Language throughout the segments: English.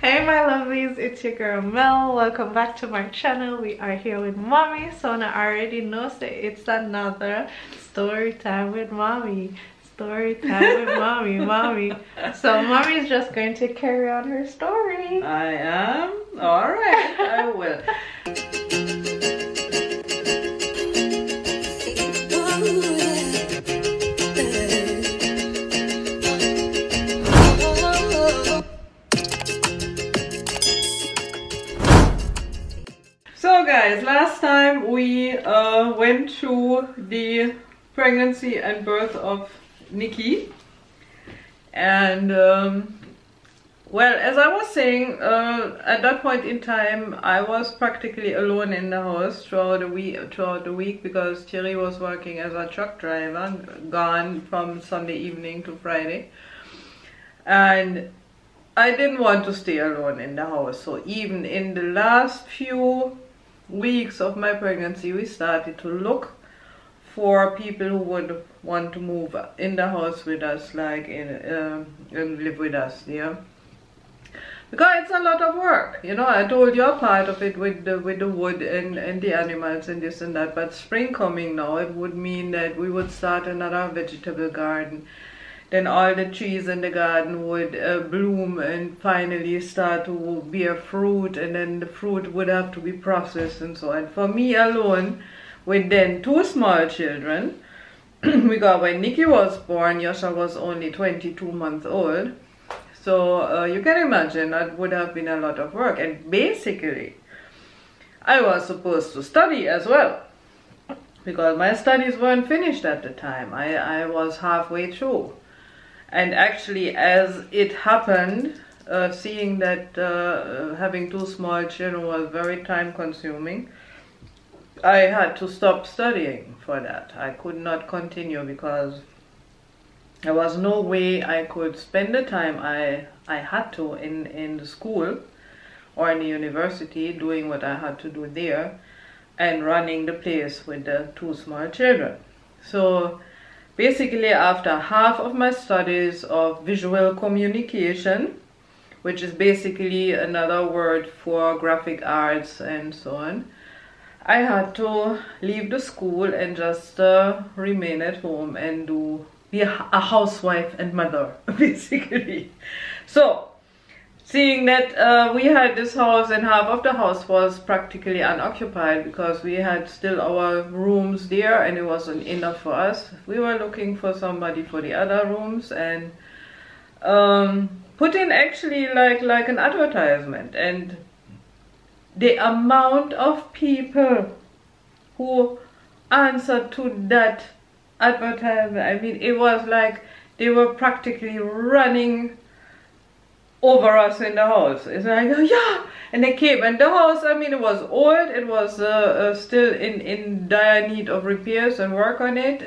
Hey my lovelies, it's your girl Mel. Welcome back to my channel. We are here with mommy. Sona already knows that it's another story time with mommy. Story time with mommy. So mommy is just going to carry on her story. I am? Alright, I will. So guys, last time we went through the pregnancy and birth of Nikki, and well, as I was saying, at that point in time I was practically alone in the house throughout the week because Thierry was working as a truck driver, gone from Sunday evening to Friday, and I didn't want to stay alone in the house. So even in the last few weeks of my pregnancy, we started to look for people who would want to move in the house with us, like and live with us there, because it's a lot of work. You know, I told you a part of it with the wood and the animals and this and that, but spring coming now, it would mean that we would start another vegetable garden. Then all the trees in the garden would bloom and finally start to bear fruit, and then the fruit would have to be processed and so on. For me alone, with then 2 small children, because when Nikki was born, Yosha was only 22 months old. So you can imagine that would have been a lot of work. And basically, I was supposed to study as well, because my studies weren't finished at the time. I was halfway through. And actually, as it happened, seeing that having 2 small children was very time consuming, I had to stop studying for that. I could not continue because there was no way I could spend the time I had to in the school or in the university, doing what I had to do there and running the place with the 2 small children. So basically, after half of my studies of visual communication, which is basically another word for graphic arts and so on, I had to leave the school and just remain at home and be a housewife and mother, basically. So, seeing that we had this house and half of the house was practically unoccupied because we had still our rooms there and it wasn't enough for us, we were looking for somebody for the other rooms and put in actually like an advertisement. And the amount of people who answered to that advertisement, I mean, it was like they were practically running over us in the house. It's like, oh, yeah, and they came, and the house, I mean, it was old, it was still in dire need of repairs and work on it,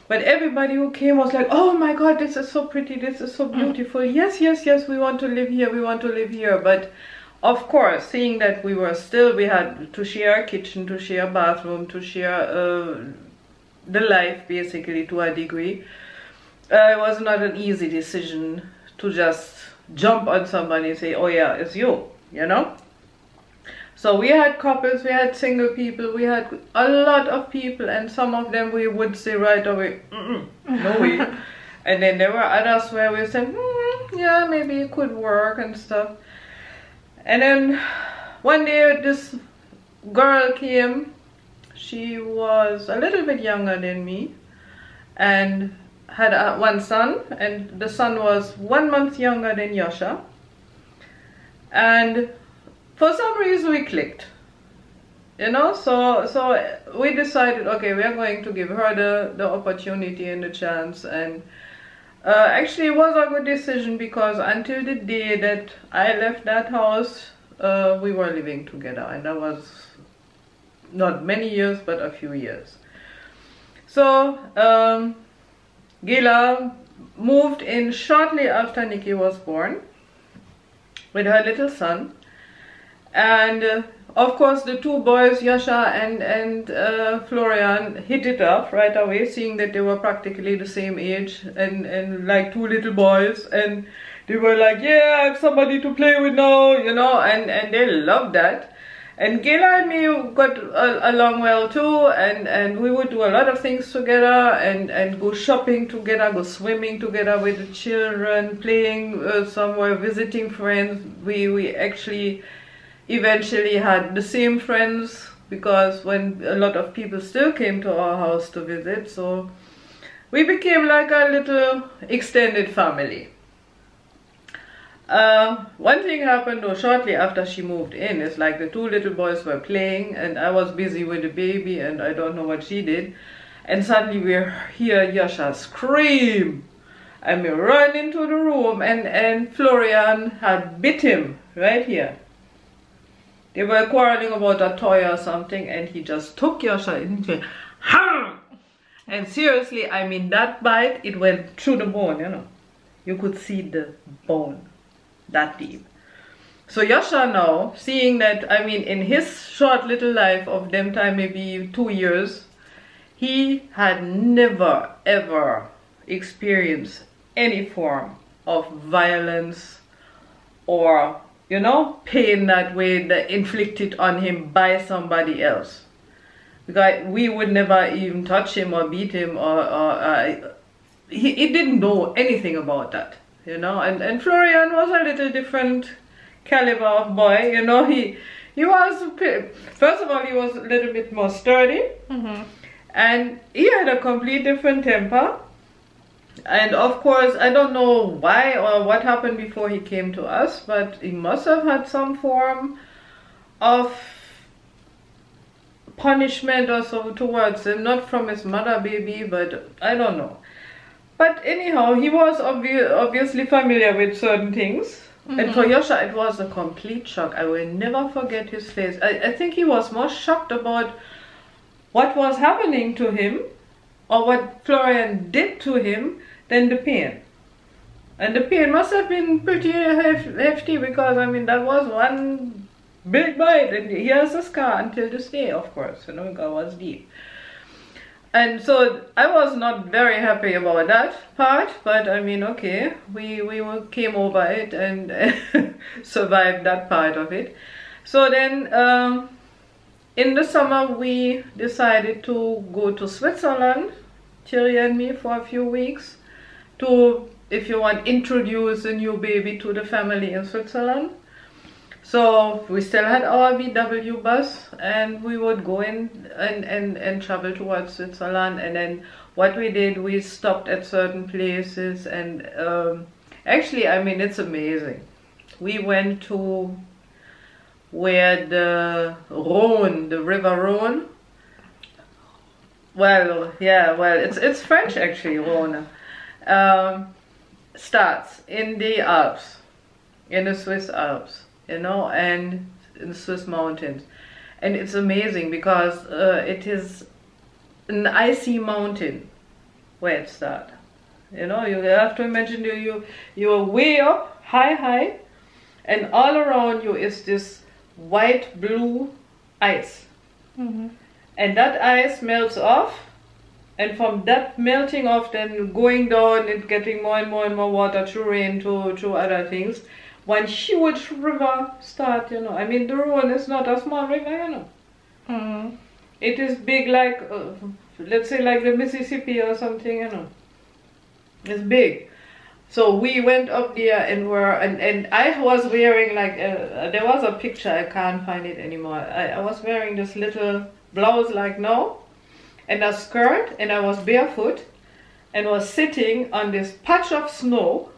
but everybody who came was like, oh my god, this is so pretty, this is so beautiful, yes, we want to live here, but of course, seeing that we had to share a kitchen, to share a bathroom, to share the life, basically, to a degree, it was not an easy decision to just jump on somebody and say, oh yeah, it's you know. So we had couples, we had single people, we had a lot of people, and some of them we would say right away, no way. And then there were others where we said, yeah, maybe it could work and stuff. And then one day this girl came. She was a little bit younger than me and had one son, and the son was 1 month younger than Yosha, and for some reason we clicked, you know. So we decided, okay, we are going to give her the opportunity and the chance. And actually it was a good decision, because until the day that I left that house, we were living together, and that was not many years but a few years. So Gila moved in shortly after Nikki was born with her little son, and of course the 2 boys, Yosha and Florian, hit it off right away, seeing that they were practically the same age and like 2 little boys, and they were like, yeah, I have somebody to play with now, you know, and they loved that. And Gayla and me got along well too, and we would do a lot of things together, and go shopping together, go swimming together with the children, playing somewhere, visiting friends. We actually eventually had the same friends, because when a lot of people still came to our house to visit, so we became like a little extended family. One thing happened though shortly after she moved in, is like the two little boys were playing and I was busy with the baby and I don't know what she did, and suddenly we hear Yosch scream and we run into the room, and Florian had bit him right here. They were quarreling about a toy or something, and he just took Yosch into it. And seriously, I mean, that bite, it went through the bone, you know. You could see the bone that deep. So Yasha now, seeing that, I mean, in his short little life of them time, maybe 2 years, he had never ever experienced any form of violence or, you know, pain that way that inflicted on him by somebody else. Because we would never even touch him or beat him, or he didn't know anything about that. You know, and Florian was a little different caliber of boy, you know. He was, first of all, he was a little bit more sturdy, and he had a complete different temper. And of course, I don't know why or what happened before he came to us, but he must have had some form of punishment or so towards him, not from his mother baby, but I don't know. But anyhow, he was obviously familiar with certain things. And for Yasha, it was a complete shock. I will never forget his face. I think he was more shocked about what was happening to him, or what Florian did to him, than the pain. And the pain must have been pretty hefty, because, I mean, that was one big bite. And he has a scar until this day, of course, you know, because it was deep. And so I was not very happy about that part, but I mean, okay, we came over it and survived that part of it. So then in the summer we decided to go to Switzerland, Thierry and me, for a few weeks, to, if you want, introduce a new baby to the family in Switzerland. So we still had our VW bus, and we would go in and travel towards Switzerland. And then what we did, we stopped at certain places, and actually, I mean, it's amazing. We went to where the Rhone, the river Rhone, well, yeah, well, it's French actually, Rhone, starts in the Alps, in the Swiss Alps, you know, and in the Swiss mountains. And it's amazing because it is an icy mountain where it starts. You know, you have to imagine you're way up, high, and all around you is this white blue ice. And that ice melts off, and from that melting off, then going down and getting more and more water through rain to other things, one huge river start, you know. I mean, the Rhone is not a small river, you know. It is big, like let's say like the Mississippi or something, you know. It's big. So we went up there and I was wearing like there was a picture, I can't find it anymore. I was wearing this little blouse like now, and a skirt, and I was barefoot and was sitting on this patch of snow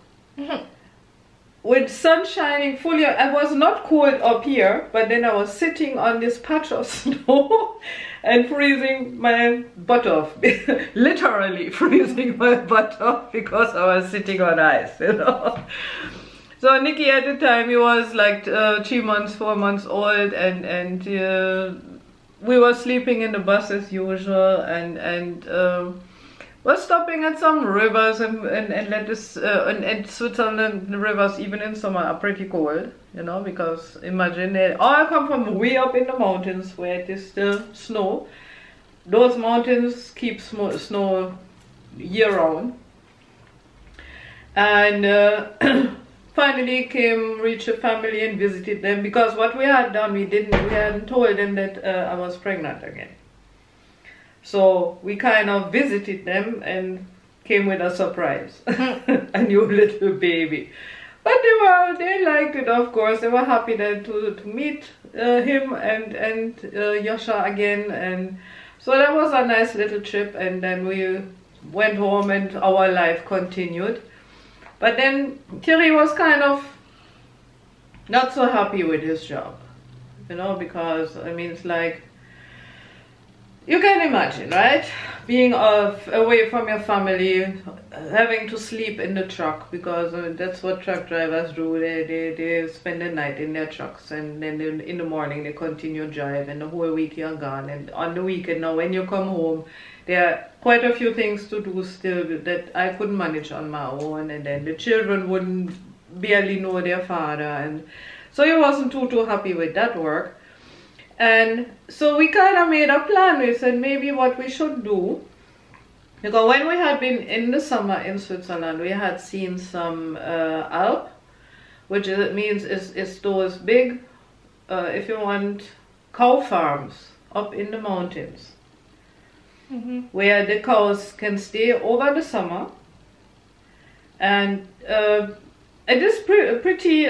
with sun shining fully. I was not cold up here, but then I was sitting on this patch of snow and freezing my butt off. Literally freezing my butt off because I was sitting on ice, you know. So Nicky at the time, he was like 3 months, 4 months old, and we were sleeping in the bus as usual, and we're stopping at some rivers, and Switzerland, the rivers even in summer are pretty cold, you know, because imagine they all come from way up in the mountains where it is still snow. Those mountains keep snow year round, and finally reached a family and visited them, because what we had done, we hadn't told them that I was pregnant again. So we kind of visited them and came with a surprise, a new little baby. But they liked it, of course. They were happy to meet him and Yosha again, and so that was a nice little trip. And then we went home and our life continued. But then Thierry was kind of not so happy with his job, you know, because I mean, it's like, you can imagine, right? Being away from your family, having to sleep in the truck, because that's what truck drivers do. They spend the night in their trucks, and then in the morning they continue drive, and the whole week you're gone. And on the weekend now, when you come home, there are quite a few things to do still that I couldn't manage on my own, and then the children wouldn't barely know their father, and so he wasn't too happy with that work. And so we kind of made a plan. We said maybe what we should do, because when we had been in the summer in Switzerland, we had seen some Alp, which means is those big, if you want, cow farms up in the mountains, where the cows can stay over the summer, and it is pretty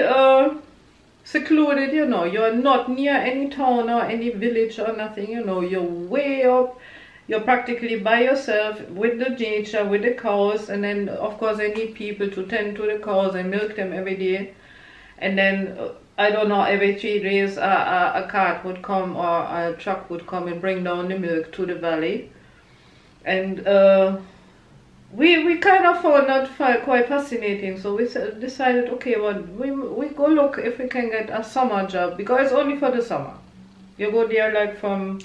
secluded, you know. You're not near any town or any village or nothing, you know. You're way up, you're practically by yourself with the nature, with the cows, and then of course I need people to tend to the cows and milk them every day. And then I don't know, every 3 days a cart would come, or a truck would come and bring down the milk to the valley. And we kind of found that quite fascinating, so we decided, okay, well, we go look if we can get a summer job, because it's only for the summer. You go there like from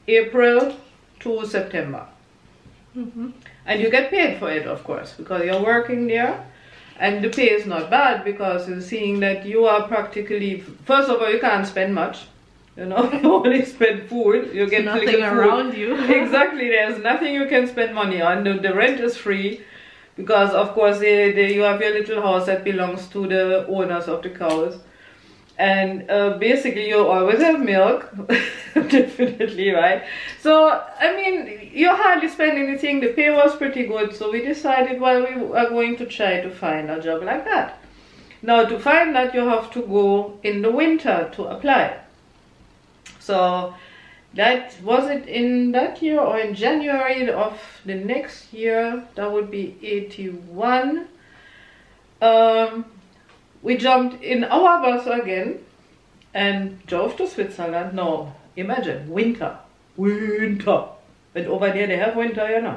April to September, and you get paid for it, of course, because you're working there, and the pay is not bad, because it's seeing that you are practically, first of all, you can't spend much. You know, you only spend food. You get nothing around you. Exactly, there's nothing you can spend money on. The rent is free, because of course you have your little house that belongs to the owners of the cows, and basically you always have milk, definitely, right? So I mean, you hardly spend anything. The pay was pretty good, so we decided, well, we are going to try to find a job like that. Now, to find that, you have to go in the winter to apply. So that was it in that year, or in January of the next year, that would be 81. We jumped in our bus again and drove to Switzerland. Now imagine winter, and over there they have winter, you know.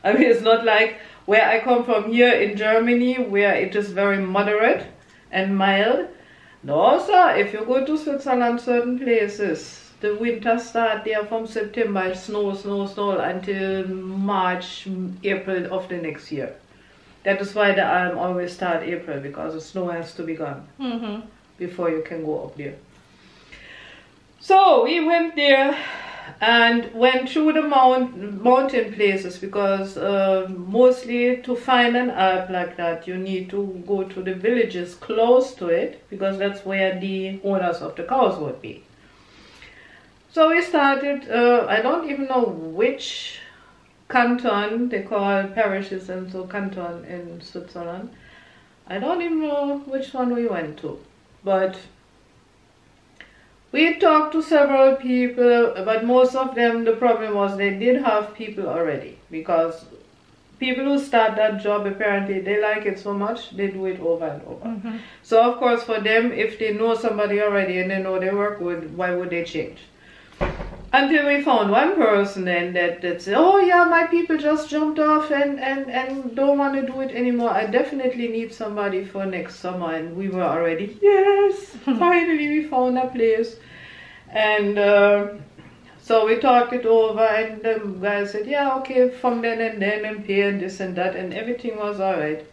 I mean, it's not like where I come from here in Germany, where it is very moderate and mild. No, sir, if you go to Switzerland, certain places, the winter start there from September, snow until March, April of the next year. That is why the Alm always start April, because the snow has to be gone before you can go up there. So we went there and went through the mountain places, because mostly to find an Alp like that, you need to go to the villages close to it, because that's where the owners of the cows would be. So we started, I don't even know which canton, they call parishes and so canton in Switzerland. I don't even know which one we went to, but we talked to several people, but most of them, the problem was they did have people already, because people who start that job, apparently they like it so much, they do it over and over. So of course for them, if they know somebody already and they know they work good, why would they change? Until we found one person then that said, oh yeah, my people just jumped off and don't want to do it anymore. I definitely need somebody for next summer. And we were already, yes, finally we found a place. And so we talked it over, and the guy said, yeah, okay, from then and pay and this and that, and everything was alright.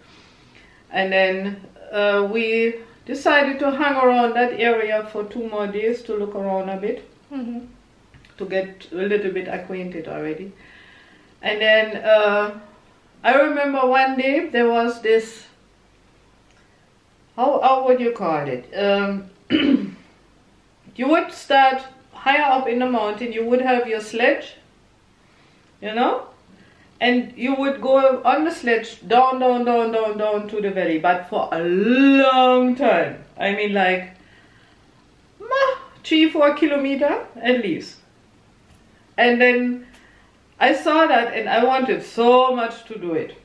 And then we decided to hang around that area for 2 more days to look around a bit. To get a little bit acquainted already. And then I remember one day there was this how would you call it? You would start higher up in the mountain. You would have your sledge, you know, and you would go on the sledge down to the valley, but for a long time. I mean, like 3-4 kilometers at least. And then I saw that and I wanted so much to do it.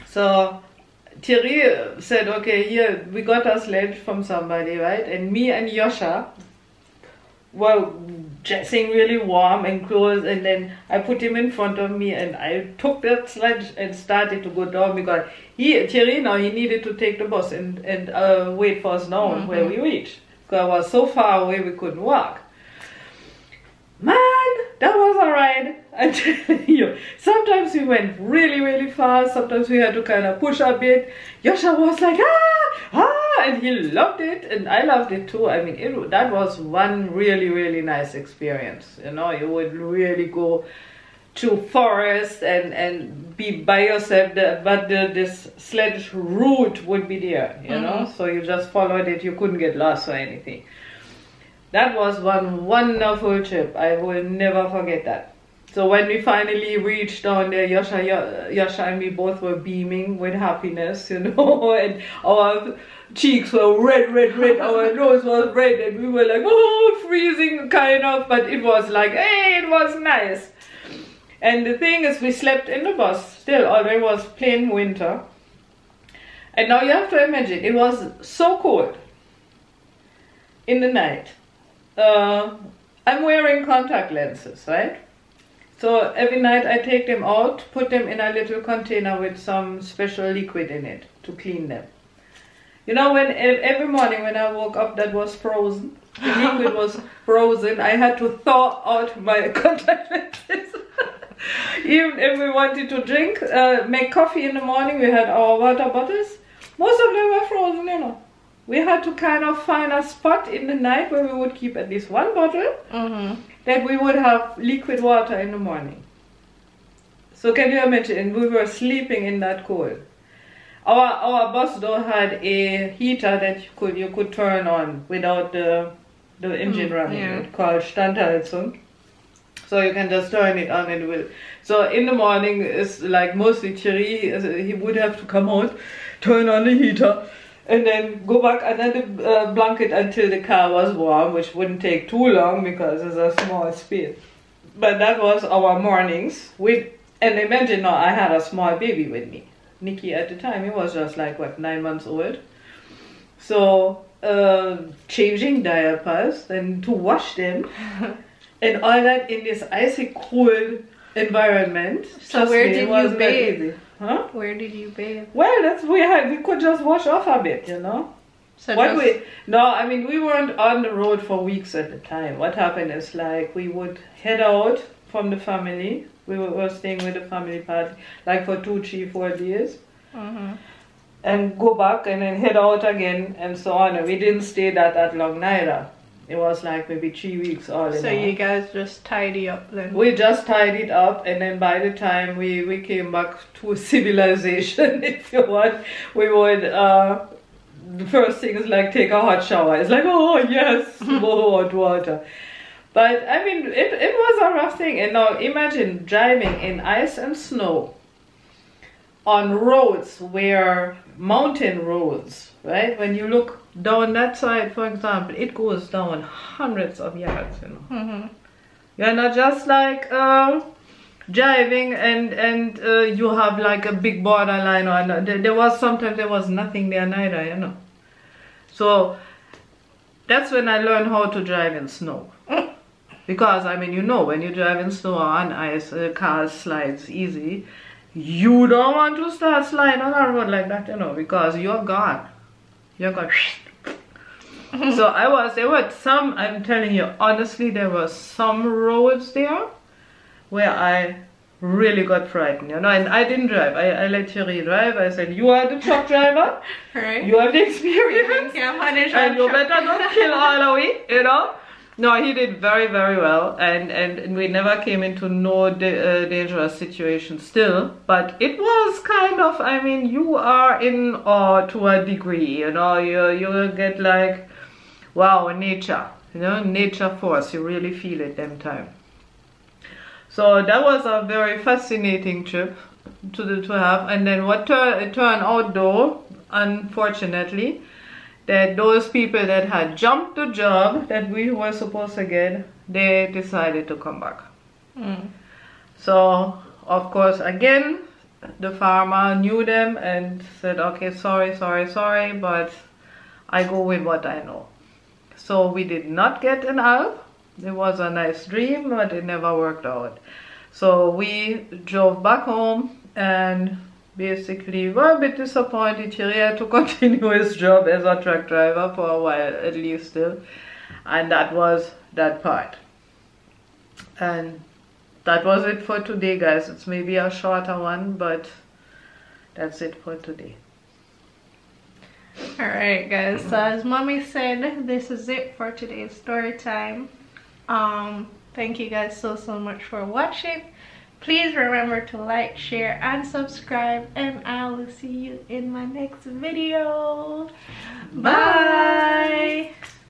So Thierry said, okay, here we got a sledge from somebody, right? And me and Yosch were dressing really warm and close, and then I put him in front of me and I took that sledge and started to go down, because Thierry now he needed to take the bus and wait for us down where we reached, because I was so far away we couldn't walk. Man, that was a ride. I'm telling you. Sometimes we went really fast. Sometimes we had to kind of push a bit. Yosch was like, and he loved it, and I loved it too. I mean, that was one really nice experience. You know, you would really go to forest and be by yourself, but this sledge route would be there. You know, so you just followed it. You couldn't get lost or anything. That was one wonderful trip. I will never forget that. So when we finally reached down there, Yosch and me both were beaming with happiness, you know, and our cheeks were red, our nose was red, and we were like, oh, freezing kind of, but it was like, hey, it was nice. And the thing is, we slept in the bus still, although it was plain winter. And now you have to imagine, it was so cold in the night. I'm wearing contact lenses, right? So every night I take them out, put them in a little container with some special liquid in it to clean them. You know, when every morning when I woke up, that was frozen. The liquid was frozen. I had to thaw out my contact lenses. Even if we wanted to drink, make coffee in the morning, we had our water bottles. Most of them were frozen, you know. We had to kind of find a spot in the night where we would keep at least one bottle, that we would have liquid water in the morning. So can you imagine? We were sleeping in that cold. Our bus door had a heater that you could turn on without the engine running. It's called Standheizung. So you can just turn it on and it will. So in the morning, it's like mostly Thierry, he would have to come out, turn on the heater, and then go back under the blanket until the car was warm, which wouldn't take too long because it's a small space. But that was our mornings. And imagine now I had a small baby with me. Nikki at the time, he was just like, what, 9 months old. So changing diapers and to wash them and all that in this icy cold environment. So where did you bathe? Huh? Where did you bathe? Well, we could just wash off a bit, you know. So I mean, we weren't on the road for weeks at the time. What happened is, like, we would head out from the family. We were staying with the family party, like for 2, 3, 4 days, and go back and then head out again and so on. And we didn't stay that long neither. It was like maybe 3 weeks all in all. So you guys just tidy up then? We just tidied up, and then by the time we came back to civilization, if you want, we would, the first thing is like take a hot shower. It's like, oh yes, hot water. But I mean, it was a rough thing. And now imagine driving in ice and snow on roads where mountain roads, right? When you look down that side, for example, it goes down hundreds of yards, you know. You're not just like driving and you have like a big borderline, or sometimes there was nothing there neither, you know. So that's when I learned how to drive in snow. Because I mean, you know, when you drive in snow or on ice, the car slides easy. You don't want to start sliding on a road like that, you know, because you're gone. You're gone. So I'm telling you, honestly, there were some roads there where I really got frightened, you know, and I didn't drive. I let Thierry drive. I said, you are the truck driver, right? You have the experience, and you better not kill all the way, you know. No, he did very, very well, and we never came into no dangerous situation still. But it was kind of, I mean, you are in awe to a degree, you know. You get like, wow, nature, you know, nature force. You really feel it them time. So that was a very fascinating trip to have. And then what it turned out though, unfortunately, that those people that had jumped the job that we were supposed to get, they decided to come back. So of course again the farmer knew them and said, okay, sorry, but I go with what I know. So we did not get an Alp. It was a nice dream, but it never worked out. So we drove back home and basically were a bit disappointed. He had to continue his job as a truck driver for a while at least still. And that was that part. And that was it for today, guys. It's maybe a shorter one, but that's it for today. Alright guys, so as mommy said, this is it for today's story time. Thank you guys so much for watching. Please remember to like, share, and subscribe, and I will see you in my next video. Bye!